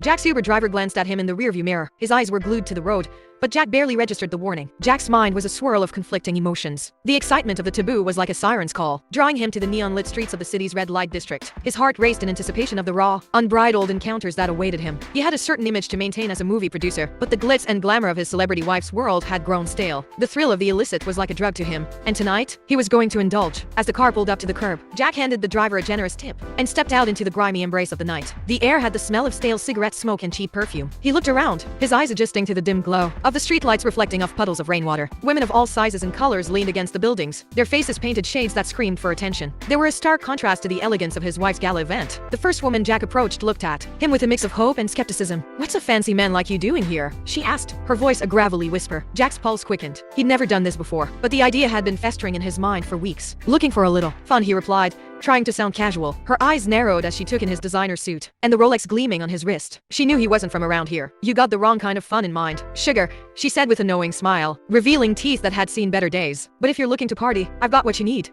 Jack's Uber driver glanced at him in the rearview mirror. His eyes were glued to the road, but Jack barely registered the warning. Jack's mind was a swirl of conflicting emotions. The excitement of the taboo was like a siren's call, drawing him to the neon-lit streets of the city's red light district. His heart raced in anticipation of the raw, unbridled encounters that awaited him. He had a certain image to maintain as a movie producer, but the glitz and glamour of his celebrity wife's world had grown stale. The thrill of the illicit was like a drug to him, and tonight, he was going to indulge. As the car pulled up to the curb, Jack handed the driver a generous tip and stepped out into the grimy embrace of the night. The air had the smell of stale cigarette smoke and cheap perfume. He looked around, his eyes adjusting to the dim glow of the streetlights reflecting off puddles of rainwater. Women of all sizes and colors leaned against the buildings, their faces painted shades that screamed for attention. They were a stark contrast to the elegance of his wife's gala event. The first woman Jack approached looked at him with a mix of hope and skepticism. "What's a fancy man like you doing here?" she asked, her voice a gravelly whisper. Jack's pulse quickened. He'd never done this before, but the idea had been festering in his mind for weeks. "Looking for a little fun," he replied, trying to sound casual. Her eyes narrowed as she took in his designer suit, and the Rolex gleaming on his wrist. She knew he wasn't from around here. "You got the wrong kind of fun in mind, sugar," she said with a knowing smile, revealing teeth that had seen better days. "But if you're looking to party, I've got what you need."